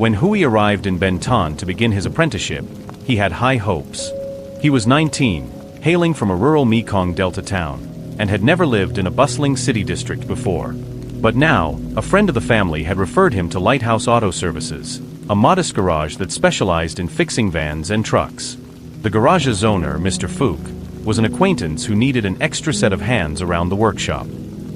When Hui arrived in Bình Thạnh to begin his apprenticeship, he had high hopes. He was 19, hailing from a rural Mekong Delta town, and had never lived in a bustling city district before. But now, a friend of the family had referred him to Lighthouse Auto Services, a modest garage that specialized in fixing vans and trucks. The garage's owner, Mr. Phuc, was an acquaintance who needed an extra set of hands around the workshop.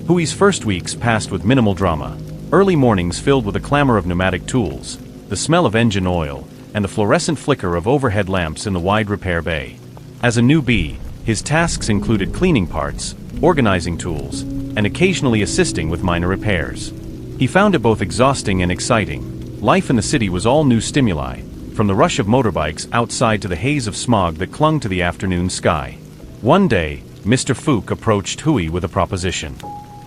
Hui's first weeks passed with minimal drama. Early mornings filled with a clamor of pneumatic tools, the smell of engine oil, and the fluorescent flicker of overhead lamps in the wide repair bay. As a newbie, his tasks included cleaning parts, organizing tools, and occasionally assisting with minor repairs. He found it both exhausting and exciting. Life in the city was all new stimuli, from the rush of motorbikes outside to the haze of smog that clung to the afternoon sky. One day, Mr. Phuc approached Hui with a proposition.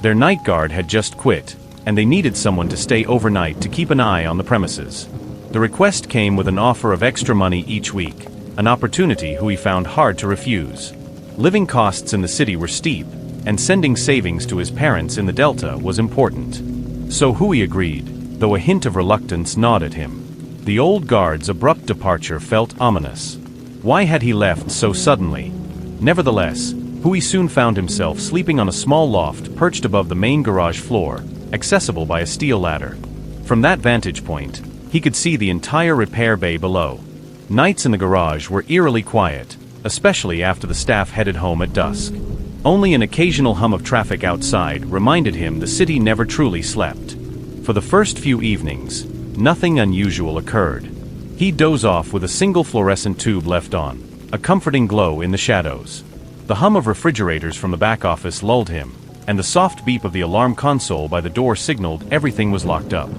Their night guard had just quit, and they needed someone to stay overnight to keep an eye on the premises. The request came with an offer of extra money each week, an opportunity Hui found hard to refuse. Living costs in the city were steep, and sending savings to his parents in the Delta was important. So Hui agreed, though a hint of reluctance gnawed at him. The old guard's abrupt departure felt ominous. Why had he left so suddenly? Nevertheless, Hui soon found himself sleeping on a small loft perched above the main garage floor, accessible by a steel ladder. From that vantage point, he could see the entire repair bay below. Nights in the garage were eerily quiet, especially after the staff headed home at dusk. Only an occasional hum of traffic outside reminded him the city never truly slept. For the first few evenings, nothing unusual occurred. He'd doze off with a single fluorescent tube left on, a comforting glow in the shadows. The hum of refrigerators from the back office lulled him, and the soft beep of the alarm console by the door signaled everything was locked up.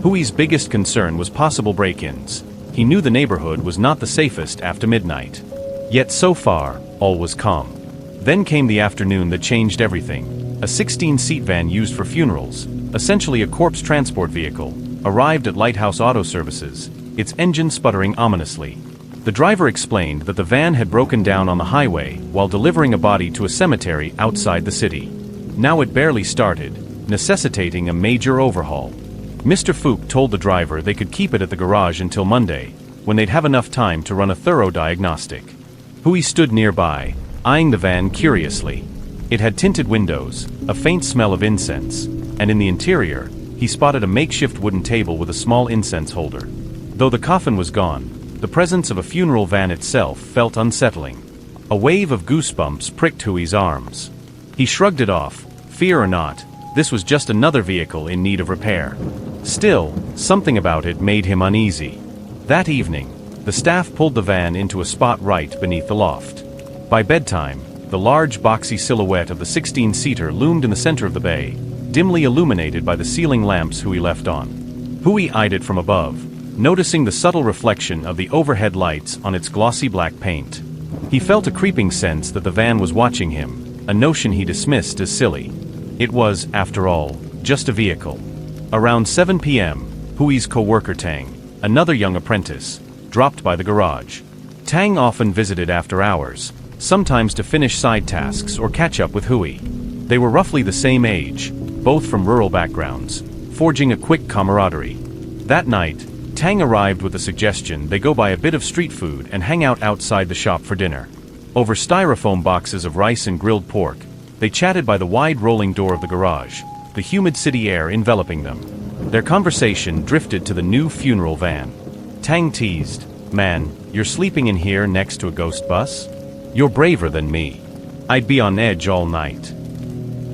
Hui's biggest concern was possible break-ins. He knew the neighborhood was not the safest after midnight. Yet so far, all was calm. Then came the afternoon that changed everything. A 16-seat van used for funerals, essentially a corpse transport vehicle, arrived at Lighthouse Auto Services, its engine sputtering ominously. The driver explained that the van had broken down on the highway while delivering a body to a cemetery outside the city. Now it barely started, necessitating a major overhaul. Mr. Phuc told the driver they could keep it at the garage until Monday, when they'd have enough time to run a thorough diagnostic. Hui stood nearby, eyeing the van curiously. It had tinted windows, a faint smell of incense, and in the interior, he spotted a makeshift wooden table with a small incense holder. Though the coffin was gone, the presence of a funeral van itself felt unsettling. A wave of goosebumps pricked Hui's arms. He shrugged it off. Fear or not, this was just another vehicle in need of repair. Still, something about it made him uneasy. That evening, the staff pulled the van into a spot right beneath the loft. By bedtime, the large boxy silhouette of the 16-seater loomed in the center of the bay, dimly illuminated by the ceiling lamps Hui left on. Hui eyed it from above, noticing the subtle reflection of the overhead lights on its glossy black paint. He felt a creeping sense that the van was watching him, a notion he dismissed as silly. It was, after all, just a vehicle. Around 7 p.m., Hui's co-worker Tang, another young apprentice, dropped by the garage. Tang often visited after hours, sometimes to finish side tasks or catch up with Hui. They were roughly the same age, both from rural backgrounds, forging a quick camaraderie. That night, Tang arrived with the suggestion they go buy a bit of street food and hang out outside the shop for dinner. Over styrofoam boxes of rice and grilled pork, they chatted by the wide rolling door of the garage, the humid city air enveloping them. Their conversation drifted to the new funeral van. Tang teased, "Man, you're sleeping in here next to a ghost bus? You're braver than me. I'd be on edge all night."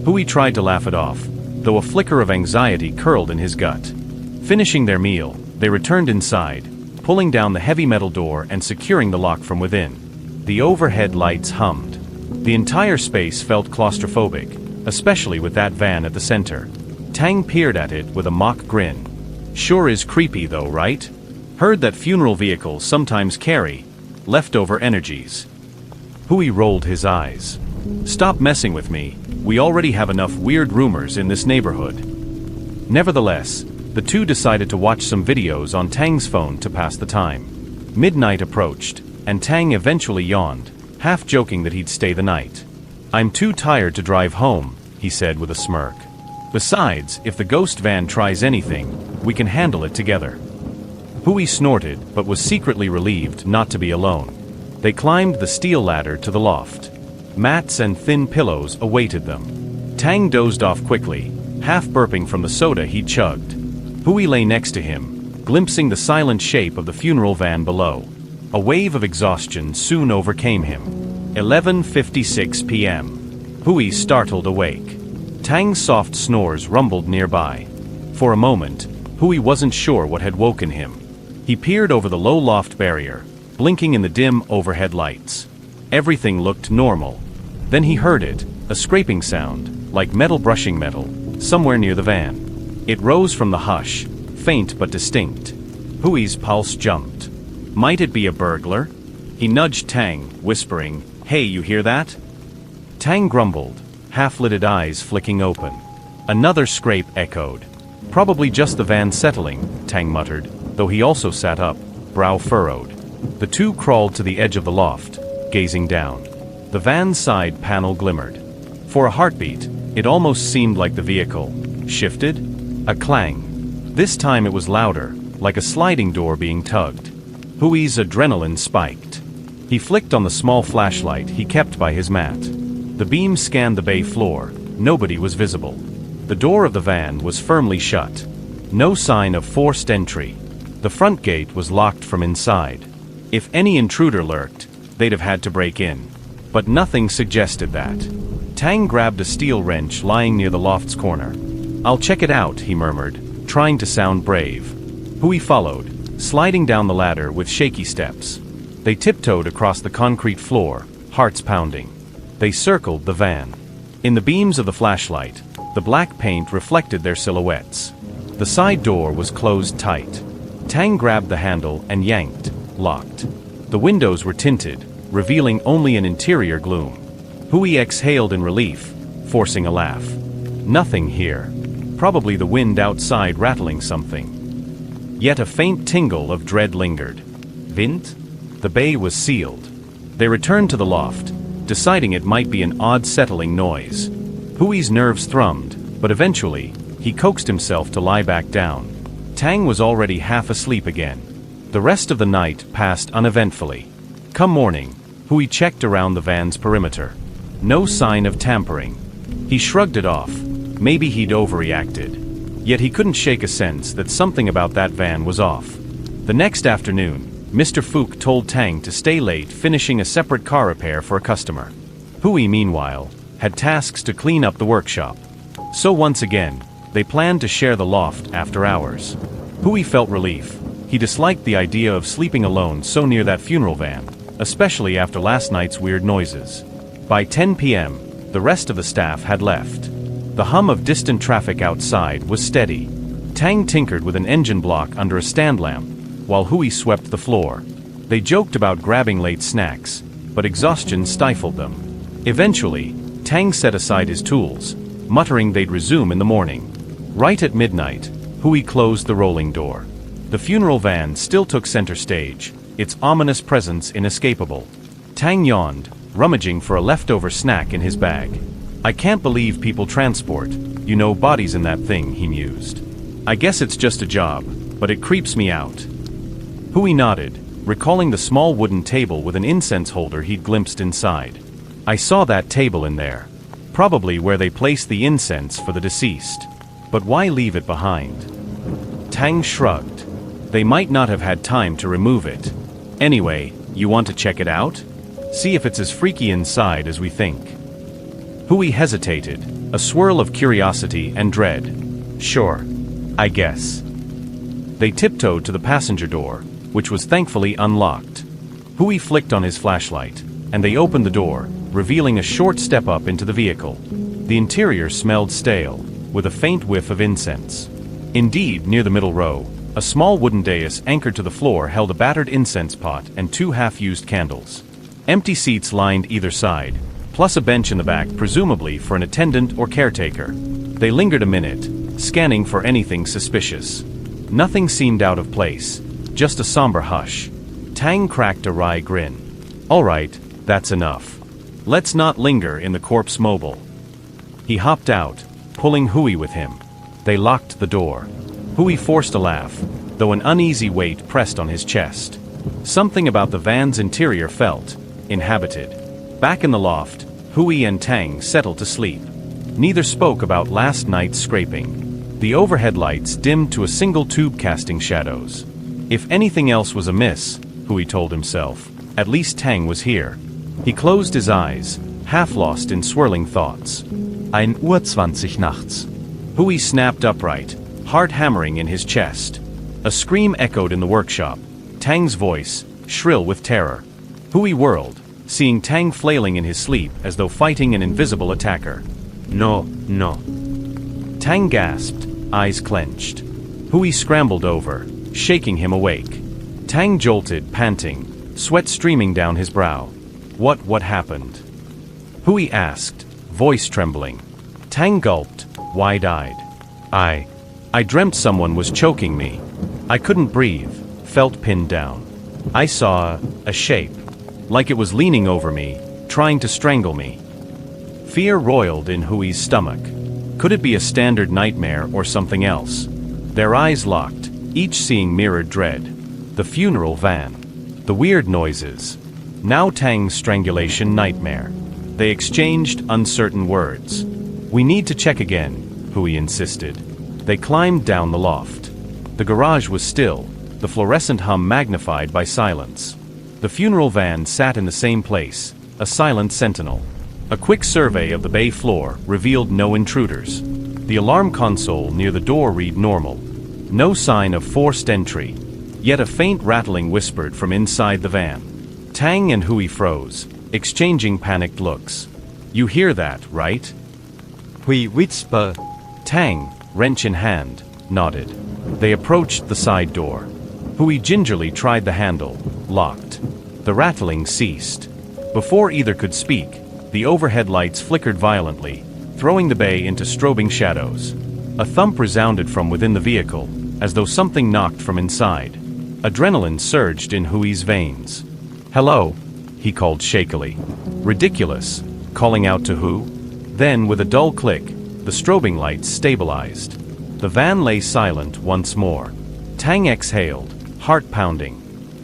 Hui tried to laugh it off, though a flicker of anxiety curled in his gut. Finishing their meal, they returned inside, pulling down the heavy metal door and securing the lock from within. The overhead lights hummed. The entire space felt claustrophobic, especially with that van at the center. Tang peered at it with a mock grin. "Sure is creepy though, right? Heard that funeral vehicles sometimes carry leftover energies." Hui rolled his eyes. "Stop messing with me, we already have enough weird rumors in this neighborhood." Nevertheless, the two decided to watch some videos on Tang's phone to pass the time. Midnight approached, and Tang eventually yawned, half joking that he'd stay the night. "I'm too tired to drive home," he said with a smirk. "Besides, if the ghost van tries anything, we can handle it together." Hui snorted, but was secretly relieved not to be alone. They climbed the steel ladder to the loft. Mats and thin pillows awaited them. Tang dozed off quickly, half burping from the soda he'd chugged. Hui lay next to him, glimpsing the silent shape of the funeral van below. A wave of exhaustion soon overcame him. 11:56 p.m. Hui startled awake. Tang's soft snores rumbled nearby. For a moment, Hui wasn't sure what had woken him. He peered over the low loft barrier, blinking in the dim overhead lights. Everything looked normal. Then he heard it, a scraping sound, like metal brushing metal, somewhere near the van. It rose from the hush, faint but distinct. Hui's pulse jumped. Might it be a burglar? He nudged Tang, whispering, "Hey, you hear that?" Tang grumbled, half-lidded eyes flicking open. Another scrape echoed. Probably just the van settling, Tang muttered, though he also sat up, brow furrowed. The two crawled to the edge of the loft, gazing down. The van's side panel glimmered. For a heartbeat, it almost seemed like the vehicle shifted. A clang. This time it was louder, like a sliding door being tugged. Hui's adrenaline spiked. He flicked on the small flashlight he kept by his mat. The beam scanned the bay floor. Nobody was visible. The door of the van was firmly shut. No sign of forced entry. The front gate was locked from inside. If any intruder lurked, they'd have had to break in. But nothing suggested that. Tang grabbed a steel wrench lying near the loft's corner. "I'll check it out," he murmured, trying to sound brave. Hui followed, sliding down the ladder with shaky steps. They tiptoed across the concrete floor, hearts pounding. They circled the van. In the beams of the flashlight, the black paint reflected their silhouettes. The side door was closed tight. Tang grabbed the handle and yanked, locked. The windows were tinted, revealing only an interior gloom. Hui exhaled in relief, forcing a laugh. Nothing here. Probably the wind outside rattling something. Yet a faint tingle of dread lingered. Wind? The bay was sealed. They returned to the loft, deciding it might be an odd settling noise. Hui's nerves thrummed, but eventually, he coaxed himself to lie back down. Tang was already half asleep again. The rest of the night passed uneventfully. Come morning, Hui checked around the van's perimeter. No sign of tampering. He shrugged it off. Maybe he'd overreacted. Yet he couldn't shake a sense that something about that van was off. The next afternoon, Mr. Fook told Tang to stay late finishing a separate car repair for a customer. Hui, meanwhile, had tasks to clean up the workshop. So once again, they planned to share the loft after hours. Hui felt relief. He disliked the idea of sleeping alone so near that funeral van, especially after last night's weird noises. By 10 p.m., the rest of the staff had left. The hum of distant traffic outside was steady. Tang tinkered with an engine block under a stand lamp, while Hui swept the floor. They joked about grabbing late snacks, but exhaustion stifled them. Eventually, Tang set aside his tools, muttering they'd resume in the morning. Right at midnight, Hui closed the rolling door. The funeral van still took center stage, its ominous presence inescapable. Tang yawned, rummaging for a leftover snack in his bag. "I can't believe people transport, bodies in that thing," he mused. "I guess it's just a job, but it creeps me out." Hui nodded, recalling the small wooden table with an incense holder he'd glimpsed inside. "I saw that table in there. Probably where they placed the incense for the deceased. But why leave it behind?" Tang shrugged. They might not have had time to remove it. "Anyway, you want to check it out? See if it's as freaky inside as we think." Hui hesitated, a swirl of curiosity and dread. "Sure. I guess." They tiptoed to the passenger door, which was thankfully unlocked. Hui flicked on his flashlight, and they opened the door, revealing a short step up into the vehicle. The interior smelled stale, with a faint whiff of incense. Indeed, near the middle row, a small wooden dais anchored to the floor held a battered incense pot and two half-used candles. Empty seats lined either side, plus a bench in the back presumably for an attendant or caretaker. They lingered a minute, scanning for anything suspicious. Nothing seemed out of place, just a somber hush. Tang cracked a wry grin. "All right, that's enough. Let's not linger in the corpse mobile." He hopped out, pulling Hui with him. They locked the door. Hui forced a laugh. though an uneasy weight pressed on his chest. Something about the van's interior felt inhabited. Back in the loft, Hui and Tang settled to sleep. Neither spoke about last night's scraping. The overhead lights dimmed to a single tube casting shadows. If anything else was amiss, Hui told himself, at least Tang was here. He closed his eyes, half lost in swirling thoughts. 1:20 nachts. Hui snapped upright, heart hammering in his chest. A scream echoed in the workshop, Tang's voice, shrill with terror. Hui whirled, seeing Tang flailing in his sleep as though fighting an invisible attacker. No. Tang gasped, eyes clenched. Hui scrambled over, shaking him awake. Tang jolted, panting, sweat streaming down his brow. What happened? Hui asked, voice trembling. Tang gulped, wide-eyed. I dreamt someone was choking me. I couldn't breathe, felt pinned down. I saw a shape, like it was leaning over me, trying to strangle me. Fear roiled in Hui's stomach. Could it be a standard nightmare or something else? Their eyes locked, each seeing mirrored dread. The funeral van. The weird noises. Now Tang's strangulation nightmare. They exchanged uncertain words. We need to check again, Hui insisted. They climbed down the loft. The garage was still, the fluorescent hum magnified by silence. The funeral van sat in the same place, a silent sentinel. A quick survey of the bay floor revealed no intruders. The alarm console near the door read normal. No sign of forced entry, yet a faint rattling whispered from inside the van. Tang and Hui froze, exchanging panicked looks. You hear that, right? Hui whispered. Tang, wrench in hand, nodded. They approached the side door. Hui gingerly tried the handle, locked. The rattling ceased. Before either could speak, the overhead lights flickered violently, throwing the bay into strobing shadows. A thump resounded from within the vehicle, as though something knocked from inside. Adrenaline surged in Hui's veins. Hello, he called shakily. Ridiculous, calling out to who? Then, with a dull click, the strobing lights stabilized. The van lay silent once more. Tang exhaled, heart pounding.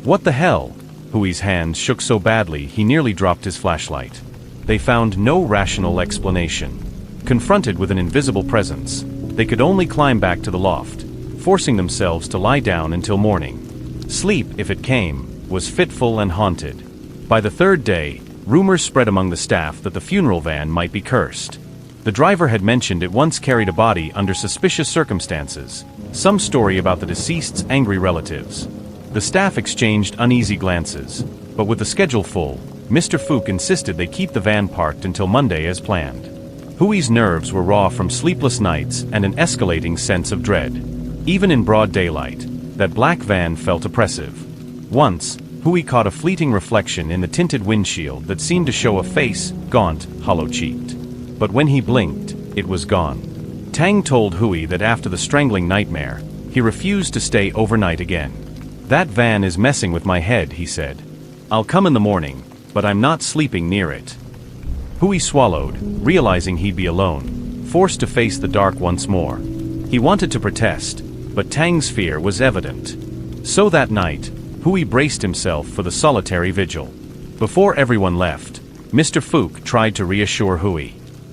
What the hell? Hui's hands shook so badly he nearly dropped his flashlight. They found no rational explanation. Confronted with an invisible presence, they could only climb back to the loft, forcing themselves to lie down until morning. Sleep, if it came, was fitful and haunted. By the third day, rumors spread among the staff that the funeral van might be cursed. The driver had mentioned it once carried a body under suspicious circumstances, some story about the deceased's angry relatives. The staff exchanged uneasy glances, but with the schedule full, Mr. Fook insisted they keep the van parked until Monday as planned. Hui's nerves were raw from sleepless nights and an escalating sense of dread. Even in broad daylight, that black van felt oppressive. Once, Hui caught a fleeting reflection in the tinted windshield that seemed to show a face, gaunt, hollow-cheeked. But when he blinked, it was gone. Tang told Hui that after the strangling nightmare, he refused to stay overnight again. That van is messing with my head, he said. I'll come in the morning, but I'm not sleeping near it. Hui swallowed, realizing he'd be alone, forced to face the dark once more. He wanted to protest, but Tang's fear was evident. So that night, Hui braced himself for the solitary vigil. Before everyone left, Mr. Fook tried to reassure Hui.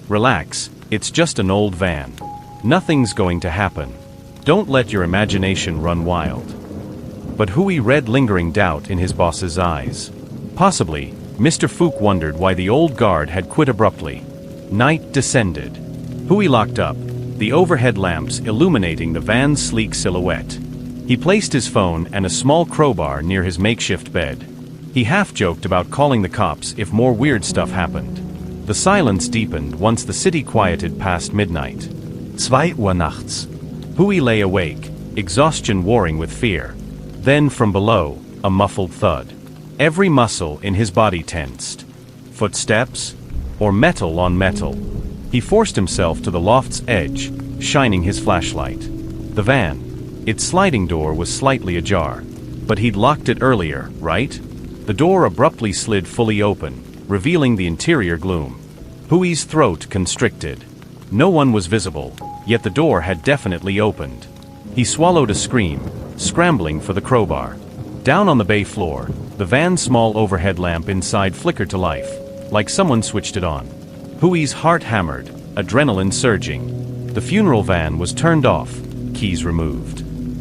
Relax, it's just an old van. Nothing's going to happen. Don't let your imagination run wild. But Hui read lingering doubt in his boss's eyes. Possibly, Mr. Fook wondered why the old guard had quit abruptly. Night descended. Hui locked up, the overhead lamps illuminating the van's sleek silhouette. He placed his phone and a small crowbar near his makeshift bed. He half-joked about calling the cops if more weird stuff happened. The silence deepened once the city quieted past midnight. 2 Uhr nachts. Hui lay awake, exhaustion warring with fear. Then from below, a muffled thud. Every muscle in his body tensed. Footsteps? Or metal on metal? He forced himself to the loft's edge, shining his flashlight. The van. Its sliding door was slightly ajar. But he'd locked it earlier, right? The door abruptly slid fully open, revealing the interior gloom. Hui's throat constricted. No one was visible, yet the door had definitely opened. He swallowed a scream, scrambling for the crowbar. Down on the bay floor, the van's small overhead lamp inside flickered to life, like someone switched it on. Huey's heart hammered, adrenaline surging. The funeral van was turned off, keys removed.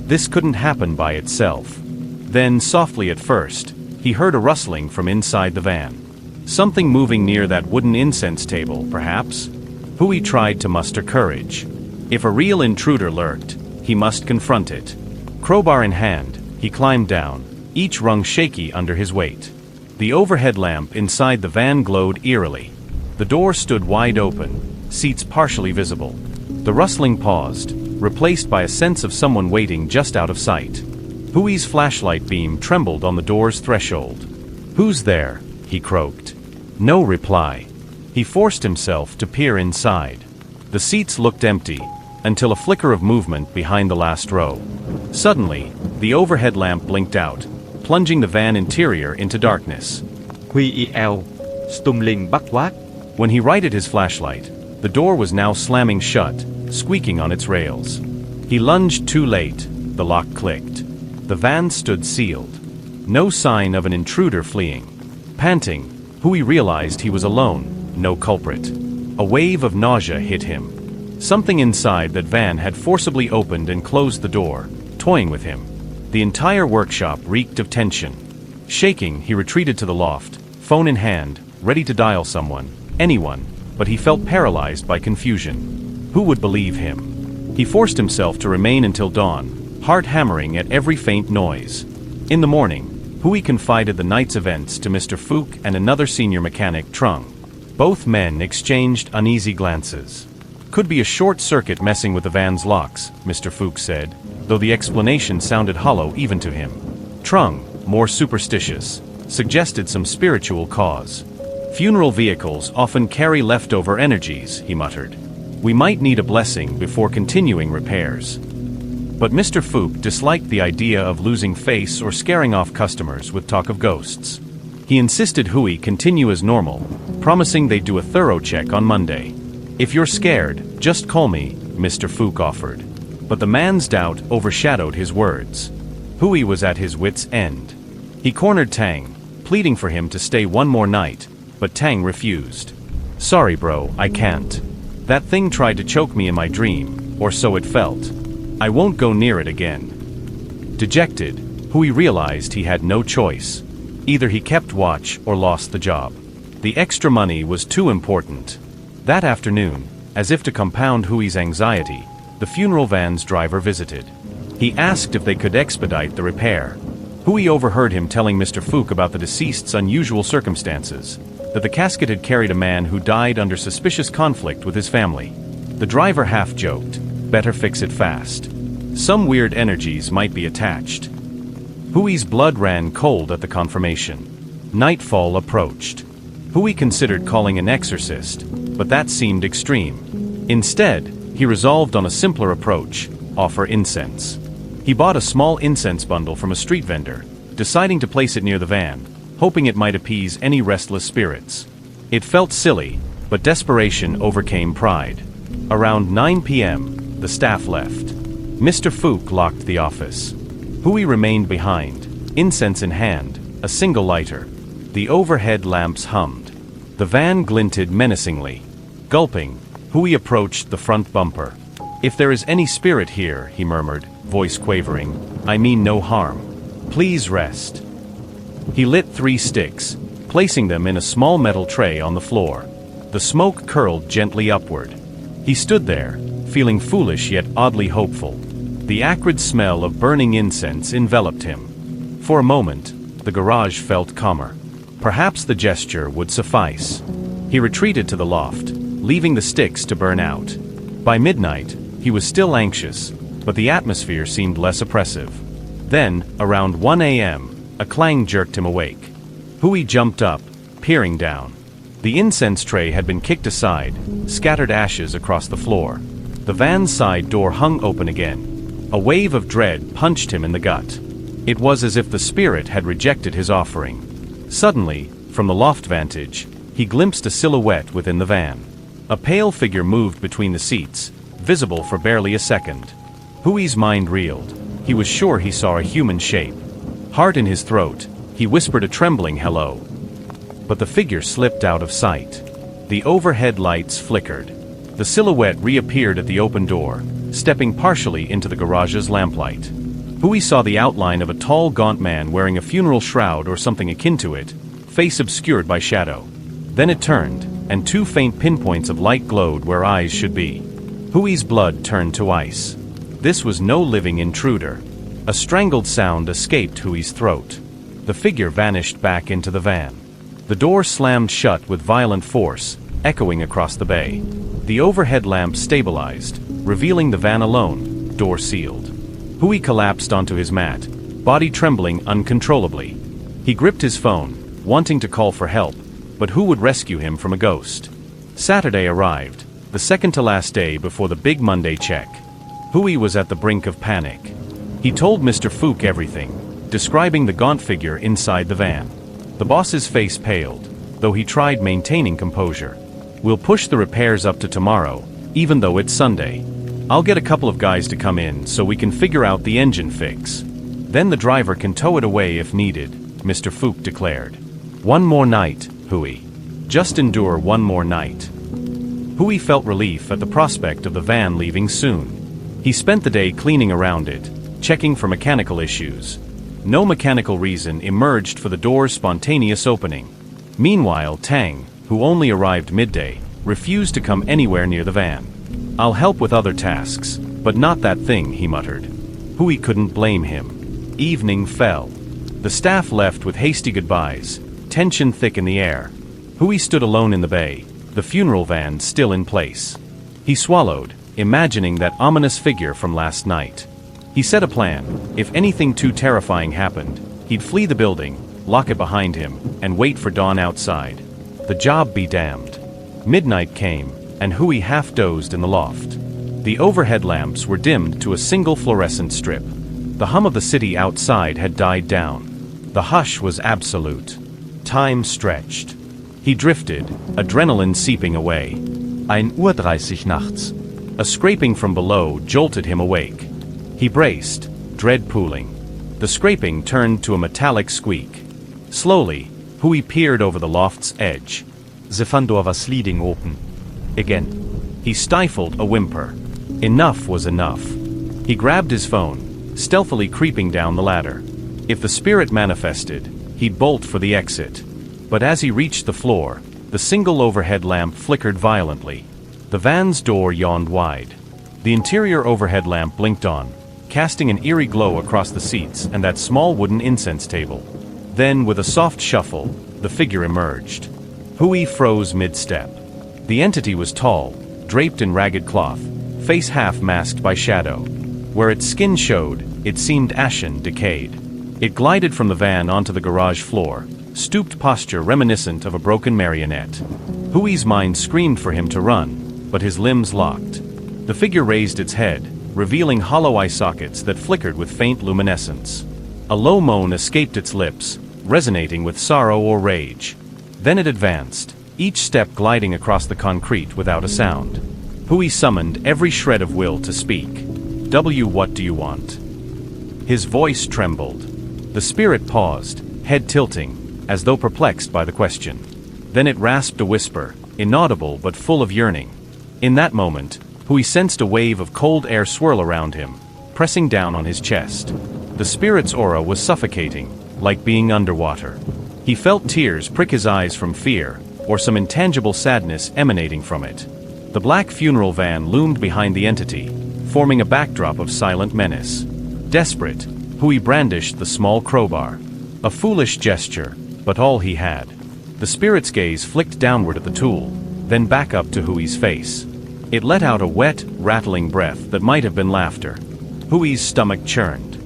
This couldn't happen by itself. Then, softly at first, he heard a rustling from inside the van. Something moving near that wooden incense table, perhaps? Huey tried to muster courage. If a real intruder lurked, he must confront it. Crowbar in hand, he climbed down, each rung shaky under his weight. The overhead lamp inside the van glowed eerily. The door stood wide open, seats partially visible. The rustling paused, replaced by a sense of someone waiting just out of sight. Huey's flashlight beam trembled on the door's threshold. "Who's there?" he croaked. No reply. He forced himself to peer inside. The seats looked empty, until a flicker of movement behind the last row. Suddenly, the overhead lamp blinked out, plunging the van interior into darkness. Huey Stumling bắt quát. When he righted his flashlight, the door was now slamming shut, squeaking on its rails. He lunged too late. The lock clicked. The van stood sealed. No sign of an intruder fleeing. Panting, Huey realized he was alone, no culprit. A wave of nausea hit him. Something inside that van had forcibly opened and closed the door, toying with him. The entire workshop reeked of tension. Shaking, he retreated to the loft, phone in hand, ready to dial someone, anyone, but he felt paralyzed by confusion. Who would believe him? He forced himself to remain until dawn, heart hammering at every faint noise. In the morning, Huey confided the night's events to Mr. Fook and another senior mechanic, Trung. Both men exchanged uneasy glances. Could be a short circuit messing with the van's locks, Mr. Fook said, though the explanation sounded hollow even to him. Trung, more superstitious, suggested some spiritual cause. Funeral vehicles often carry leftover energies, he muttered. We might need a blessing before continuing repairs. But Mr. Fook disliked the idea of losing face or scaring off customers with talk of ghosts. He insisted Huey continue as normal, promising they'd do a thorough check on Monday. If you're scared, just call me, Mr. Fook offered. But the man's doubt overshadowed his words. Huey was at his wits' end. He cornered Tang, pleading for him to stay one more night, but Tang refused. Sorry bro, I can't. That thing tried to choke me in my dream, or so it felt. I won't go near it again. Dejected, Huey realized he had no choice. Either he kept watch or lost the job. The extra money was too important. That afternoon, as if to compound Huey's anxiety, the funeral van's driver visited. He asked if they could expedite the repair. Huey overheard him telling Mr. Fook about the deceased's unusual circumstances, that the casket had carried a man who died under suspicious conflict with his family. The driver half joked, better fix it fast. Some weird energies might be attached. Huey's blood ran cold at the confirmation. Nightfall approached. Huey considered calling an exorcist, but that seemed extreme. Instead, he resolved on a simpler approach: offer incense. He bought a small incense bundle from a street vendor, deciding to place it near the van, hoping it might appease any restless spirits. It felt silly, but desperation overcame pride. Around 9 p.m., the staff left. Mr. Fook locked the office. Huey remained behind, incense in hand, a single lighter. The overhead lamps hummed. The van glinted menacingly. Gulping, Huey approached the front bumper. If there is any spirit here, he murmured, voice quavering, I mean no harm. Please rest. He lit 3 sticks, placing them in a small metal tray on the floor. The smoke curled gently upward. He stood there, feeling foolish yet oddly hopeful. The acrid smell of burning incense enveloped him. For a moment, the garage felt calmer. Perhaps the gesture would suffice. He retreated to the loft, leaving the sticks to burn out. By midnight, he was still anxious, but the atmosphere seemed less oppressive. Then, around 1 a.m., a clang jerked him awake. Huey jumped up, peering down. The incense tray had been kicked aside, scattered ashes across the floor. The van's side door hung open again. A wave of dread punched him in the gut. It was as if the spirit had rejected his offering. Suddenly, from the loft vantage, he glimpsed a silhouette within the van. A pale figure moved between the seats, visible for barely a second. Huey's mind reeled. He was sure he saw a human shape. Heart in his throat, he whispered a trembling hello. But the figure slipped out of sight. The overhead lights flickered. The silhouette reappeared at the open door, stepping partially into the garage's lamplight. Hui saw the outline of a tall, gaunt man wearing a funeral shroud or something akin to it, face obscured by shadow. Then it turned, and two faint pinpoints of light glowed where eyes should be. Hui's blood turned to ice. This was no living intruder. A strangled sound escaped Hui's throat. The figure vanished back into the van. The door slammed shut with violent force, echoing across the bay. The overhead lamp stabilized, revealing the van alone, door sealed. Hui collapsed onto his mat, body trembling uncontrollably. He gripped his phone, wanting to call for help, but who would rescue him from a ghost? Saturday arrived, the second to last day before the big Monday check. Hui was at the brink of panic. He told Mr. Fook everything, describing the gaunt figure inside the van. The boss's face paled, though he tried maintaining composure. We'll push the repairs up to tomorrow, even though it's Sunday. I'll get a couple of guys to come in so we can figure out the engine fix. Then the driver can tow it away if needed, Mr. Fook declared. One more night, Hui. Just endure one more night. Hui felt relief at the prospect of the van leaving soon. He spent the day cleaning around it, checking for mechanical issues. No mechanical reason emerged for the door's spontaneous opening. Meanwhile, Tang, who only arrived midday, refused to come anywhere near the van. I'll help with other tasks, but not that thing, he muttered. Hui couldn't blame him. Evening fell. The staff left with hasty goodbyes, tension thick in the air. Hui stood alone in the bay, the funeral van still in place. He swallowed, imagining that ominous figure from last night. He set a plan. If anything too terrifying happened, he'd flee the building, lock it behind him, and wait for dawn outside. The job be damned. Midnight came, and Hui half-dozed in the loft. The overhead lamps were dimmed to a single fluorescent strip. The hum of the city outside had died down. The hush was absolute. Time stretched. He drifted, adrenaline seeping away. 1:30 nachts. A scraping from below jolted him awake. He braced, dread pooling. The scraping turned to a metallic squeak. Slowly, Hui peered over the loft's edge. The front door was sliding open. Again. He stifled a whimper. Enough was enough. He grabbed his phone, stealthily creeping down the ladder. If the spirit manifested, he'd bolt for the exit. But as he reached the floor, the single overhead lamp flickered violently. The van's door yawned wide. The interior overhead lamp blinked on, casting an eerie glow across the seats and that small wooden incense table. Then, with a soft shuffle, the figure emerged. Hui froze mid-step. The entity was tall, draped in ragged cloth, face half masked by shadow. Where its skin showed, it seemed ashen, decayed. It glided from the van onto the garage floor, stooped posture reminiscent of a broken marionette. Hui's mind screamed for him to run, but his limbs locked. The figure raised its head, revealing hollow eye sockets that flickered with faint luminescence. A low moan escaped its lips, resonating with sorrow or rage. Then it advanced, each step gliding across the concrete without a sound. Hui summoned every shred of will to speak. What do you want? His voice trembled. The spirit paused, head tilting, as though perplexed by the question. Then it rasped a whisper, inaudible but full of yearning. In that moment, Hui sensed a wave of cold air swirl around him, pressing down on his chest. The spirit's aura was suffocating, like being underwater. He felt tears prick his eyes from fear, or some intangible sadness emanating from it. The black funeral van loomed behind the entity, forming a backdrop of silent menace. Desperate, Hui brandished the small crowbar. A foolish gesture, but all he had. The spirit's gaze flicked downward at the tool, then back up to Hui's face. It let out a wet, rattling breath that might have been laughter. Hui's stomach churned.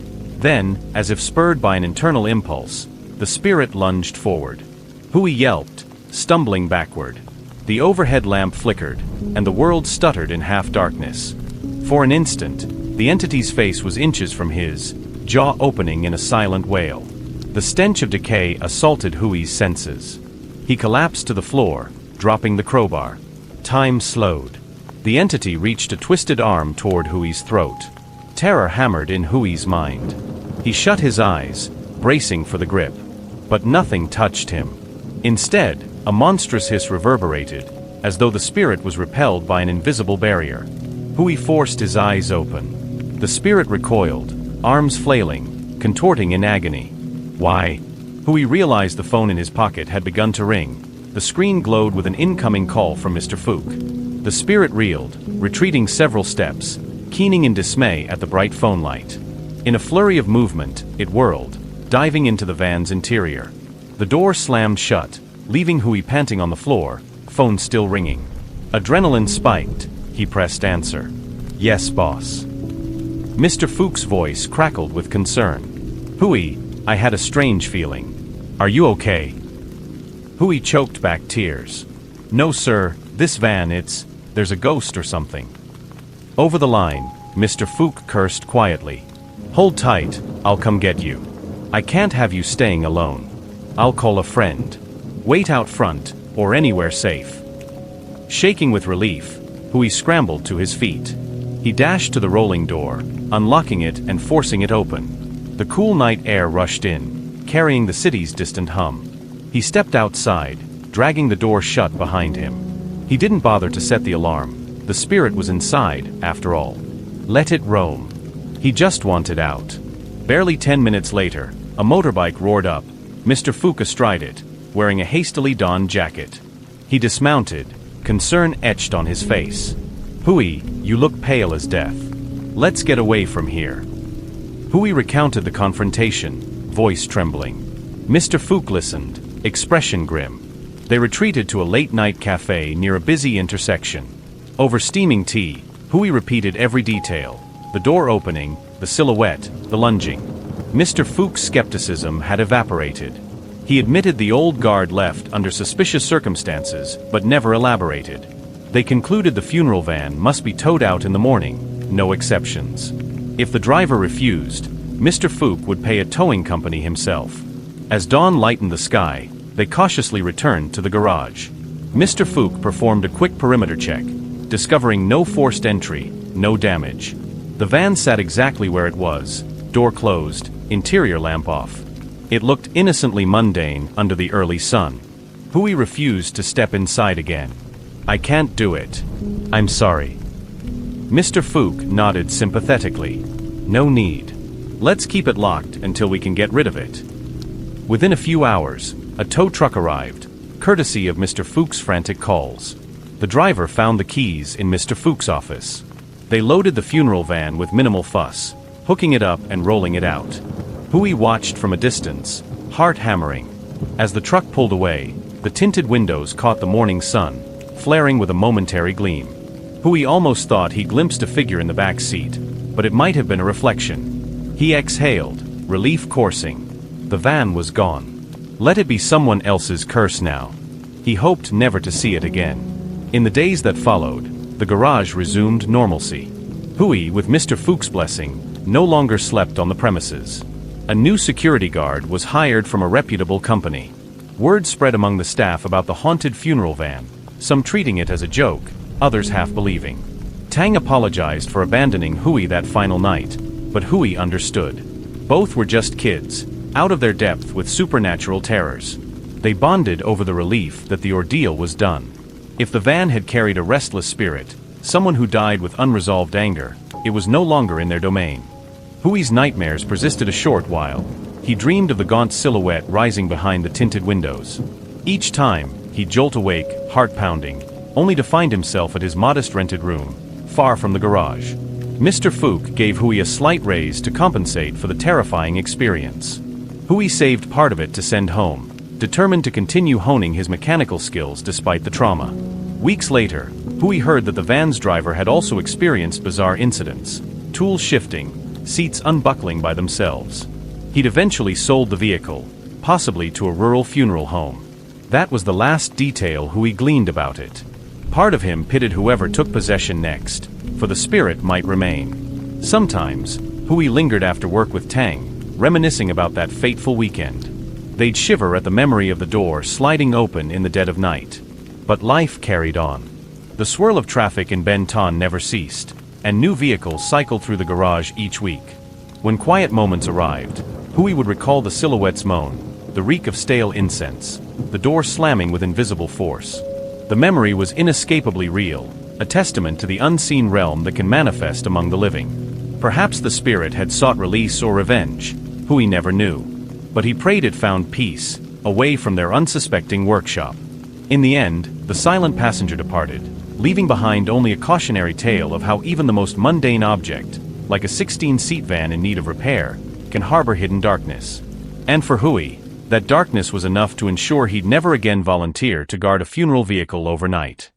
Then, as if spurred by an internal impulse, the spirit lunged forward. Hui yelped, stumbling backward. The overhead lamp flickered, and the world stuttered in half-darkness. For an instant, the entity's face was inches from his, jaw opening in a silent wail. The stench of decay assaulted Hui's senses. He collapsed to the floor, dropping the crowbar. Time slowed. The entity reached a twisted arm toward Hui's throat. Terror hammered in Hui's mind. He shut his eyes, bracing for the grip. But nothing touched him. Instead, a monstrous hiss reverberated, as though the spirit was repelled by an invisible barrier. Hui forced his eyes open. The spirit recoiled, arms flailing, contorting in agony. Why? Hui realized the phone in his pocket had begun to ring. The screen glowed with an incoming call from Mr. Fook. The spirit reeled, retreating several steps, keening in dismay at the bright phone light. In a flurry of movement, it whirled, diving into the van's interior. The door slammed shut, leaving Hui panting on the floor, phone still ringing. Adrenaline spiked. He pressed answer. "Yes, boss." Mr. Fook's voice crackled with concern. "Hui, I had a strange feeling. Are you okay?" Hui choked back tears. "No, sir, this van, there's a ghost or something." Over the line, Mr. Fook cursed quietly. "Hold tight, I'll come get you. I can't have you staying alone. I'll call a friend. Wait out front, or anywhere safe." Shaking with relief, Hui scrambled to his feet. He dashed to the rolling door, unlocking it and forcing it open. The cool night air rushed in, carrying the city's distant hum. He stepped outside, dragging the door shut behind him. He didn't bother to set the alarm. The spirit was inside, after all. Let it roam. He just wanted out. Barely 10 minutes later, a motorbike roared up, Mr. Fook astride it, wearing a hastily donned jacket. He dismounted, concern etched on his face. "Hui, you look pale as death. Let's get away from here." Hui recounted the confrontation, voice trembling. Mr. Fook listened, expression grim. They retreated to a late-night cafe near a busy intersection. Over steaming tea, Hui repeated every detail: the door opening, the silhouette, the lunging. Mr. Fook's skepticism had evaporated. He admitted the old guard left under suspicious circumstances, but never elaborated. They concluded the funeral van must be towed out in the morning, no exceptions. If the driver refused, Mr. Fook would pay a towing company himself. As dawn lightened the sky, they cautiously returned to the garage. Mr. Fook performed a quick perimeter check, discovering no forced entry, no damage. The van sat exactly where it was, door closed, interior lamp off. It looked innocently mundane under the early sun. Hui refused to step inside again. "I can't do it. I'm sorry." Mr. Fook nodded sympathetically. "No need. Let's keep it locked until we can get rid of it." Within a few hours, a tow truck arrived, courtesy of Mr. Fook's frantic calls. The driver found the keys in Mr. Fook's office. They loaded the funeral van with minimal fuss, hooking it up and rolling it out. Hui watched from a distance, heart hammering. As the truck pulled away, the tinted windows caught the morning sun, flaring with a momentary gleam. Hui almost thought he glimpsed a figure in the back seat, but it might have been a reflection. He exhaled, relief coursing. The van was gone. Let it be someone else's curse now. He hoped never to see it again. In the days that followed, the garage resumed normalcy. Hui, with Mr. Fook's blessing, no longer slept on the premises. A new security guard was hired from a reputable company. Word spread among the staff about the haunted funeral van, some treating it as a joke, others half believing. Tang apologized for abandoning Hui that final night, but Hui understood. Both were just kids, out of their depth with supernatural terrors. They bonded over the relief that the ordeal was done. If the van had carried a restless spirit, someone who died with unresolved anger, it was no longer in their domain. Hui's nightmares persisted a short while. He dreamed of the gaunt silhouette rising behind the tinted windows. Each time, he'd jolt awake, heart pounding, only to find himself at his modest rented room, far from the garage. Mr. Fook gave Hui a slight raise to compensate for the terrifying experience. Hui saved part of it to send home, determined to continue honing his mechanical skills despite the trauma. Weeks later, Hui heard that the van's driver had also experienced bizarre incidents, tools shifting, seats unbuckling by themselves. He'd eventually sold the vehicle, possibly to a rural funeral home. That was the last detail Hui gleaned about it. Part of him pitted whoever took possession next, for the spirit might remain. Sometimes, Hui lingered after work with Tang, reminiscing about that fateful weekend. They'd shiver at the memory of the door sliding open in the dead of night. But life carried on. The swirl of traffic in Ben Thanh never ceased. and new vehicles cycled through the garage each week. When quiet moments arrived, Hui would recall the silhouette's moan, the reek of stale incense, the door slamming with invisible force. The memory was inescapably real, a testament to the unseen realm that can manifest among the living. Perhaps the spirit had sought release or revenge, Hui never knew. But he prayed it found peace, away from their unsuspecting workshop. In the end, the silent passenger departed, leaving behind only a cautionary tale of how even the most mundane object, like a 16-seat van in need of repair, can harbor hidden darkness. And for Hui, that darkness was enough to ensure he'd never again volunteer to guard a funeral vehicle overnight.